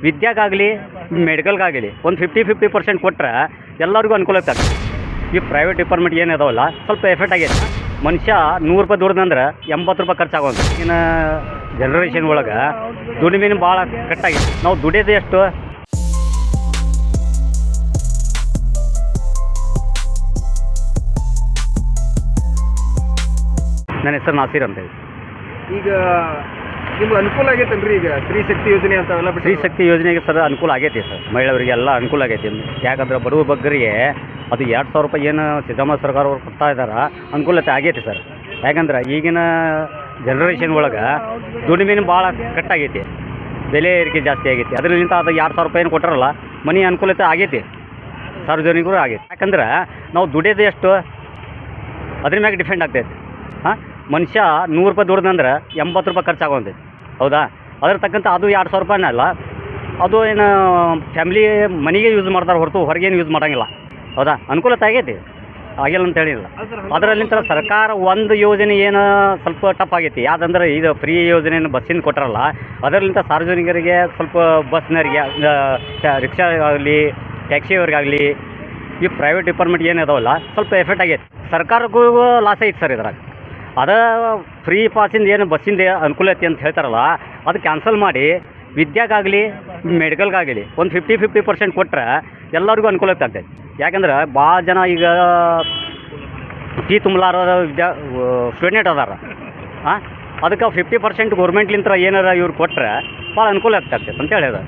ವಿದ್ಯಾಗಾಗಲಿ ಮೆಡಿಕಲ್ಗಾಗಲಿ ಒಂದು 50% ಕೊಟ್ಟರೆ ಎಲ್ಲರಿಗೂ ಅನುಕೂಲ ಆಗ್ತದೆ. ಈ ಪ್ರೈವೇಟ್ ಡಿಪಾರ್ಟ್ಮೆಂಟ್ ಏನು ಇದಾವಲ್ಲ ಸ್ವಲ್ಪ ಎಫೆಕ್ಟ್ ಆಗೈತೆ. ಮನುಷ್ಯ 100 ರೂಪಾಯಿ ದುಡ್ದಂದ್ರೆ 80 ರೂಪಾಯಿ ಖರ್ಚಾಗೋದು. ಇನ್ನು ಜನ್ರೇಷನ್ ಒಳಗೆ ದುಡಿಮೆನೂ ಭಾಳ ಕಟ್ಟಾಗಿದೆ. ನಾವು ದುಡಿಯೋದು ಎಷ್ಟು? ನನ್ನ ಹೆಸರು ನಾಸೀರ್ ಅಂತ ಹೇಳಿ. ಈಗ ನಿಮ್ಗೆ ಅನುಕೂಲ ಆಗೈತಲ್ರಿ ಈಗ ಸ್ತ್ರೀ ಶಕ್ತಿ ಯೋಜನೆ ಅಂತಾವೆಲ್ಲ ಸ್ತ್ರೀ ಶಕ್ತಿ ಯೋಜನೆಗೆ ಸರ್ ಅನುಕೂಲ ಆಗೈತಿ ಸರ್. ಮಹಿಳೆಯರಿಗೆಲ್ಲ ಅನುಕೂಲ ಆಗೈತಿ. ಯಾಕಂದ್ರೆ ಬಡವ ಬಗ್ಗರಿಗೆ ಅದು 2000 ರೂಪಾಯಿ ಏನು ಸಿದ್ದರಾಮಯ್ಯ ಸರ್ಕಾರ ಅವ್ರು ಕೊಡ್ತಾ ಇದ್ದಾರೆ, ಅನುಕೂಲತೆ ಆಗೈತಿ ಸರ್. ಯಾಕಂದ್ರೆ ಈಗಿನ ಜನ್ರೇಷನ್ ಒಳಗೆ ದುಡಿಮೆನೂ ಭಾಳ ಕಟ್ಟಾಗೈತಿ, ಬೆಲೆ ಏರಿಕೆ ಜಾಸ್ತಿ ಆಗೈತಿ. ಅದರಿಂದ ಅದು 2000 ರೂಪಾಯಿ ಏನು ಕೊಟ್ಟರಲ್ಲ, ಮನೆ ಅನುಕೂಲತೆ ಆಗೈತಿ, ಸಾರ್ವಜನಿಕರು ಆಗೈತಿ. ಯಾಕಂದ್ರೆ ನಾವು ದುಡಿಯೋದು ಎಷ್ಟು ಅದ್ರ ಮ್ಯಾಗೆ ಡಿಪೆಂಡ್ ಆಗ್ತೈತಿ. ಹಾಂ, ಮನುಷ್ಯ 100 ರೂಪಾಯಿ ದುಡ್ದಂದ್ರೆ 80 ರೂಪಾಯಿ ಖರ್ಚಾಗೋದೈತಿ. ಹೌದಾ? ಅದ್ರ ತಕ್ಕಂಥ ಅದು 2000 ರೂಪಾಯಿನಲ್ಲ, ಅದು ಏನು ಫ್ಯಾಮಿಲಿ ಮನೆಗೆ ಯೂಸ್ ಮಾಡ್ತಾರೆ ಹೊರತು ಹೊರಗೇನು ಯೂಸ್ ಮಾಡೋಂಗಿಲ್ಲ. ಹೌದಾ? ಅನುಕೂಲತೆ ಆಗೈತಿ, ಆಗಿಲ್ಲ ಅಂತ ಹೇಳಿಲ್ಲ. ಅದರಲ್ಲಿಂತ ಸರ್ಕಾರ ಒಂದು ಯೋಜನೆ ಏನು ಸ್ವಲ್ಪ ಟಫ್ ಆಗೈತಿ. ಯಾವುದಂದ್ರೆ ಇದು ಫ್ರೀ ಯೋಜನೆಯನ್ನು ಬಸ್ಸಿನ ಕೊಟ್ಟರಲ್ಲ, ಅದರಲ್ಲಿಂದ ಸಾರ್ವಜನಿಕರಿಗೆ ಸ್ವಲ್ಪ ಬಸ್ನರಿಗೆ, ರಿಕ್ಷಾ ಆಗಲಿ ಟ್ಯಾಕ್ಸಿಯವ್ರಿಗಾಗಲಿ ಈ ಪ್ರೈವೇಟ್ ಡಿಪಾರ್ಟ್ಮೆಂಟ್ ಏನು ಇದಾವಲ್ಲ ಸ್ವಲ್ಪ ಎಫೆಕ್ಟ್ ಆಗೈತಿ. ಸರ್ಕಾರಕ್ಕೂ ಲಾಸ್ ಐತಿ ಸರ್ ಇದ್ರಾಗ. ಅದು ಫ್ರೀ ಪಾಸಿಂದ ಏನು ಬಸ್ಸಿಂದ ಅನುಕೂಲ ಐತಿ ಅಂತ ಹೇಳ್ತಾರಲ್ಲ, ಅದು ಕ್ಯಾನ್ಸಲ್ ಮಾಡಿ ವಿದ್ಯಾಗಾಗಲಿ ಮೆಡಿಕಲ್ಗಾಗಲಿ ಒಂದು 50% ಕೊಟ್ಟರೆ ಎಲ್ಲರಿಗೂ ಅನುಕೂಲ ಆಗ್ತೈತೆ. ಯಾಕಂದ್ರೆ ಭಾಳ ಜನ ಈಗ ಫೀ ತುಂಬಲಾರ ಸ್ಟೂಡೆಂಟ್ ಅದಾರ. ಹಾಂ, ಅದಕ್ಕೆ 50% ಗೌರ್ಮೆಂಟ್ಲಿಂದ ಏನಾರ ಇವ್ರು ಕೊಟ್ಟರೆ ಭಾಳ ಅನುಕೂಲ ಆಗ್ತೈತೆ ಅಂತ ಹೇಳಿದ.